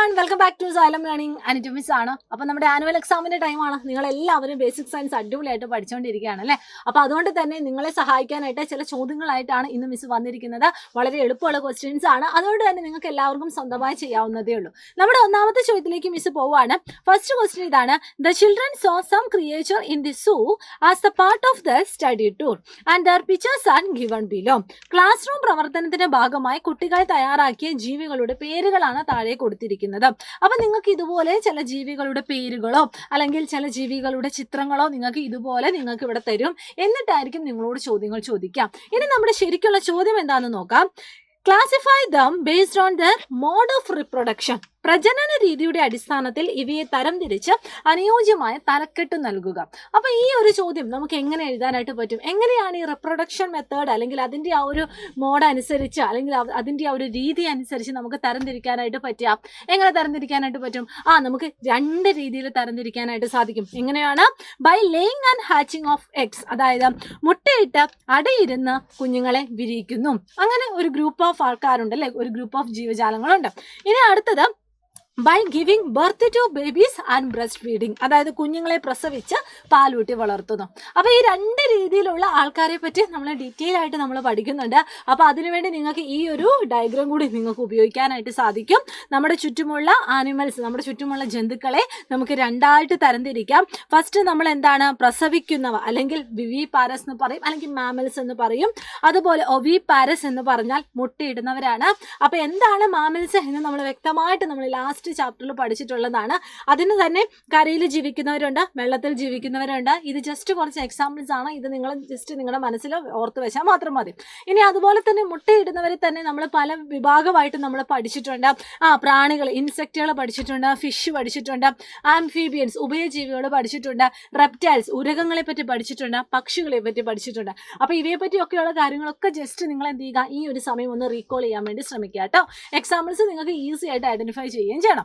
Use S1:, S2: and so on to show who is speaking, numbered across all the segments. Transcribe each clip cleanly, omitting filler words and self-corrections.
S1: everyone, welcome back to Xylem Learning. Anita Miss ആണ്. അപ്പോൾ നമ്മുടെ ആനുവൽ എക്സാമിന്റെ ടൈമാണ്. നിങ്ങൾ എല്ലാവരും ബേസിക് സയൻസ് അടിപൊളിയായിട്ട് പഠിച്ചുകൊണ്ടിരിക്കുകയാണ് അല്ലേ? അപ്പോൾ അതുകൊണ്ട് തന്നെ നിങ്ങളെ സഹായിക്കാനായിട്ട് ചില ചോദ്യങ്ങളായിട്ടാണ് ഇന്ന് മിസ് വന്നിരിക്കുന്നത്. വളരെ എളുപ്പമുള്ള ക്വസ്റ്റ്യൻസ് ആണ്. അതുകൊണ്ട് തന്നെ നിങ്ങൾക്ക് എല്ലാവർക്കും സ്വന്തമായി ചെയ്യാവുന്നതേ ഉള്ളൂ. നമ്മുടെ ഒന്നാമത്തെ ചോദ്യത്തിലേക്ക് മിസ് പോവാണ്. ഫസ്റ്റ് ക്വസ്റ്റ്യൻ ഇതാണ്. The children saw some creature in the zoo as a part of their study tour and their pictures are given below. Class room പ്രവർത്തനത്തിന്റെ ഭാഗമായി കുട്ടികൾ തയ്യാറാക്കിയ ജീവികളുടെ പേരുകളാണ് താഴെ കൊടുത്തിരിക്കുന്നത്. അപ്പൊ നിങ്ങൾക്ക് ഇതുപോലെ ചില ജീവികളുടെ പേരുകളോ അല്ലെങ്കിൽ ചില ജീവികളുടെ ചിത്രങ്ങളോ നിങ്ങൾക്ക് ഇതുപോലെ നിങ്ങൾക്ക് ഇവിടെ തരും. എന്നിട്ടായിരിക്കും നിങ്ങളോട് ചോദ്യങ്ങൾ ചോദിക്കാം. ഇനി നമ്മുടെ ശരിക്കുള്ള ചോദ്യം എന്താണെന്ന് നോക്കാം. Classify them based on their mode of reproduction. പ്രജനന രീതിയുടെ അടിസ്ഥാനത്തിൽ ഇവയെ തരംതിരിച്ച് അനുയോജ്യമായ തലക്കെട്ട് നൽകുക. അപ്പൊ ഈ ഒരു ചോദ്യം നമുക്ക് എങ്ങനെ എഴുതാനായിട്ട് പറ്റും? എങ്ങനെയാണ് ഈ റിപ്രൊഡക്ഷൻ മെത്തേഡ് അല്ലെങ്കിൽ അതിന്റെ ആ ഒരു മോഡ് അനുസരിച്ച് അല്ലെങ്കിൽ അതിന്റെ ആ ഒരു രീതി അനുസരിച്ച് നമുക്ക് തരംതിരിക്കാനായിട്ട് പറ്റുക? എങ്ങനെ തരംതിരിക്കാനായിട്ട് പറ്റും? നമുക്ക് രണ്ട് രീതിയിൽ തരംതിരിക്കാനായിട്ട് സാധിക്കും. എങ്ങനെയാണ്? By laying and hatching of eggs, അതായത് മുട്ടയിട്ട് അടയിരുന്ന് കുഞ്ഞുങ്ങളെ വിരിയിക്കുന്നു. അങ്ങനെ ഒരു ഗ്രൂപ്പ് ഓഫ് ആൾക്കാരുണ്ട് അല്ലെ, ഒരു ഗ്രൂപ്പ് ഓഫ് ജീവജാലങ്ങളുണ്ട്. ഇനി അടുത്തത് by giving birth to babies and breastfeeding, അതായത് കുഞ്ഞുങ്ങളെ പ്രസവിച്ച് പാലൂട്ടി വളർത്തുന്നു. അപ്പോൾ ഈ രണ്ട് രീതിയിലുള്ള ആൾക്കാരെ പറ്റി നമ്മൾ ഡീറ്റെയിൽ ആയിട്ട് നമ്മൾ പഠിക്കുന്നുണ്ട്. അപ്പോൾ അതിനുവേണ്ടി നിങ്ങൾക്ക് ഈ ഒരു ഡയഗ്രാം കൂടി നിങ്ങൾക്ക് ഉപയോഗിക്കാനായിട്ട് സാധിക്കും. നമ്മുടെ ചുറ്റുമുള്ള ആനിമൽസ്, നമ്മുടെ ചുറ്റുമുള്ള ജന്തുക്കളെ നമുക്ക് രണ്ടായിട്ട് തരംതിരിക്കാം. ഫസ്റ്റ് നമ്മൾ എന്താണ്? പ്രസവിക്കുന്നവ അല്ലെങ്കിൽ വിവി പാരസ് എന്ന് പറയും, അല്ലെങ്കിൽ മാമൽസ് എന്ന് പറയും. അതുപോലെ ഒവി പാരസ് എന്ന് പറഞ്ഞാൽ മുട്ടയിടുന്നവരാണ്. അപ്പോൾ എന്താണ് മാമൽസ് എന്ന് നമ്മൾ വ്യക്തമായിട്ട് നമ്മൾ ലാസ്റ്റ് ചാപ്റ്ററിൽ പഠിച്ചിട്ടുള്ളതാണ്. അതിന് തന്നെ കരയിൽ ജീവിക്കുന്നവരുണ്ട്, വെള്ളത്തിൽ ജീവിക്കുന്നവരുണ്ട്. ഇത് ജസ്റ്റ് കുറച്ച് എക്സാമ്പിൾസ് ആണ്. ഇത് നിങ്ങൾ ജസ്റ്റ് നിങ്ങളുടെ മനസ്സിൽ ഓർത്ത് വെച്ചാൽ മാത്രം മതി. ഇനി അതുപോലെ തന്നെ മുട്ടയിടുന്നവരെ തന്നെ നമ്മൾ പല വിഭാഗമായിട്ട് നമ്മൾ പഠിച്ചിട്ടുണ്ട്. പ്രാണികൾ, ഇൻസെക്റ്റുകൾ പഠിച്ചിട്ടുണ്ട്, ഫിഷ് പഠിച്ചിട്ടുണ്ട്, ആംഫീബിയൻസ് ഉഭയജീവികൾ പഠിച്ചിട്ടുണ്ട്, റെപ്റ്റൈൽസ് ഉരകങ്ങളെ പറ്റി പഠിച്ചിട്ടുണ്ട്, പക്ഷികളെ പറ്റി പഠിച്ചിട്ടുണ്ട്. അപ്പോൾ ഇവയെ പറ്റിയൊക്കെയുള്ള കാര്യങ്ങളൊക്കെ ജസ്റ്റ് നിങ്ങൾ എന്ത് ചെയ്യുക, ഈ ഒരു സമയം ഒന്ന് റീകോൾ ചെയ്യാൻ വേണ്ടി ശ്രമിക്കുക കേട്ടോ. എക്സാമ്പിൾസ് നിങ്ങൾക്ക് ഈസി ആയിട്ട് ഐഡന്റിഫൈ ചെയ്യുകയും ചെയ്യണം.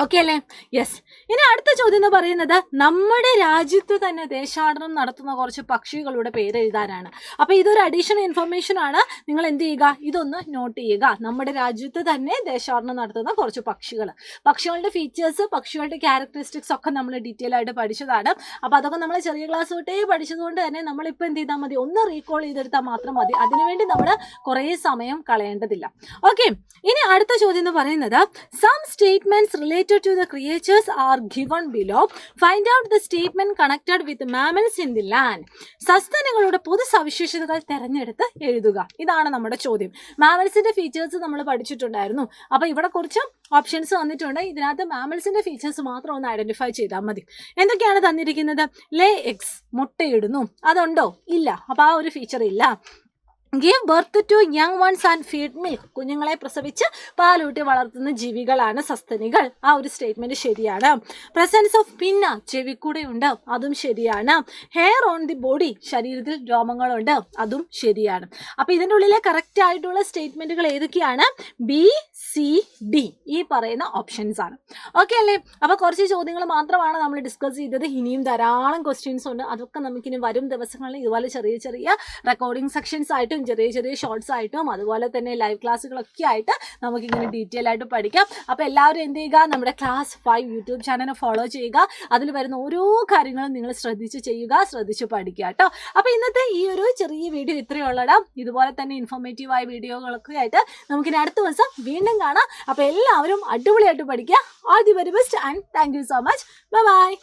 S1: ഓക്കെ അല്ലേ? യെസ്. ഇനി അടുത്ത ചോദ്യം എന്ന് പറയുന്നത് നമ്മുടെ രാജ്യത്ത് തന്നെ ദേശാടനം നടത്തുന്ന കുറച്ച് പക്ഷികളുടെ പേര് എഴുതാനാണ്. അപ്പോൾ ഇതൊരു അഡീഷണൽ ഇൻഫർമേഷൻ ആണ്. നിങ്ങൾ എന്ത് ചെയ്യുക, ഇതൊന്ന് നോട്ട് ചെയ്യുക. നമ്മുടെ രാജ്യത്ത് തന്നെ ദേശാടനം നടത്തുന്ന കുറച്ച് പക്ഷികളുടെ ഫീച്ചേഴ്സ്, പക്ഷികളുടെ ക്യാരക്ടറിസ്റ്റിക്സ് ഒക്കെ നമ്മൾ ഡീറ്റെയിൽ ആയിട്ട് പഠിച്ചതാണ്. അപ്പോൾ അതൊക്കെ നമ്മൾ ചെറിയ ക്ലാസ് തൊട്ടേ പഠിച്ചതുകൊണ്ട് തന്നെ നമ്മളിപ്പോൾ എന്ത് ചെയ്താൽ മതി, ഒന്ന് റീകോൾ ചെയ്തെടുത്താൽ മാത്രം മതി. അതിനുവേണ്ടി നമ്മൾ കുറേ സമയം കളയേണ്ടതില്ല. ഓക്കെ. ഇനി അടുത്ത ചോദ്യം എന്ന് പറയുന്നത് some statements related to the creatures are given below. Find out the statement connected with mammals in the land. സസ്തനികളുടെ പൊതു സവിശേഷതകൾ തിരഞ്ഞെടുത്ത് എഴുതുക. ഇതാണ് നമ്മുടെ ചോദ്യം. മാമൽസിന്റെ ഫീച്ചേഴ്സ് നമ്മൾ പഠിച്ചിട്ടുണ്ടായിരുന്നു. അപ്പോൾ ഇവിടെ കുറച്ച് ഓപ്ഷൻസ് വന്നിട്ടുണ്ട്. ഇതിനകത്ത് മാമൽസിന്റെ ഫീച്ചേഴ്സ് മാത്രം ഒന്ന് ഐഡന്റിഫൈ ചെയ്താൽ മതി. എന്തൊക്കെയാണ് തന്നിരിക്കുന്നത്? ലേ എഗ്സ്, മുട്ടയിടുന്നു. അതുണ്ടോ? ഇല്ല. അപ്പോൾ ആ ഒരു ഫീച്ചർ ഇല്ല. Give birth to young ones and feed milk, കുഞ്ഞുങ്ങളെ പ്രസവിച്ച് പാലൂട്ടി വളർത്തുന്ന ജീവികളാണ് സസ്തനികൾ. ആ ഒരു സ്റ്റേറ്റ്മെന്റ് ശരിയാണ്. പ്രസൻസ് ഓഫ് പിന്ന, ചെവിക്കൂടെയുണ്ട്. അതും ശരിയാണ്. ഹെയർ ഓൺ ദി ബോഡി, ശരീരത്തിൽ രോമങ്ങളുണ്ട്. അതും ശരിയാണ്. അപ്പോൾ ഇതിൻ്റെ ഉള്ളിലെ കറക്റ്റ് ആയിട്ടുള്ള സ്റ്റേറ്റ്മെന്റുകൾ ഏതൊക്കെയാണ്? ബി, സി, ഡി, ഈ പറയുന്ന ഓപ്ഷൻസ് ആണ്. ഓക്കെ അല്ലേ? അപ്പോൾ കുറച്ച് ചോദ്യങ്ങൾ മാത്രമാണ് നമ്മൾ ഡിസ്കസ് ചെയ്തത്. ഇനിയും ധാരാളം ക്വസ്റ്റ്യൻസ് ഉണ്ട്. അതൊക്കെ നമുക്കിനി വരും ദിവസങ്ങളിൽ ഇതുപോലെ ചെറിയ ചെറിയ റെക്കോർഡിംഗ് സെക്ഷൻസ് ആയിട്ടും ചെറിയ ചെറിയ ഷോർട്സ് ആയിട്ടും അതുപോലെ തന്നെ ലൈവ് ക്ലാസ്സുകളൊക്കെ ആയിട്ട് നമുക്കിങ്ങനെ ഡീറ്റെയിൽ ആയിട്ട് പഠിക്കാം. അപ്പോൾ എല്ലാവരും എന്ത് ചെയ്യുക, നമ്മുടെ ക്ലാസ് 5 യൂട്യൂബ് ചാനൽ ഫോളോ ചെയ്യുക. അതിൽ വരുന്ന ഓരോ കാര്യങ്ങളും നിങ്ങൾ ശ്രദ്ധിച്ച് ചെയ്യുക, ശ്രദ്ധിച്ച് പഠിക്കുക കേട്ടോ. അപ്പോൾ ഇന്നത്തെ ഈ ഒരു ചെറിയ വീഡിയോ ഇത്രയേ ഉള്ളൂ. ഇതുപോലെ തന്നെ ഇൻഫോർമേറ്റീവായ വീഡിയോകളൊക്കെ ആയിട്ട് നമുക്കിനി അടുത്ത ദിവസം വീണ്ടും കാണാം. അപ്പോൾ എല്ലാവരും അടിപൊളിയായിട്ട് പഠിക്കുക. All the very best and thank you so much. Bye bye.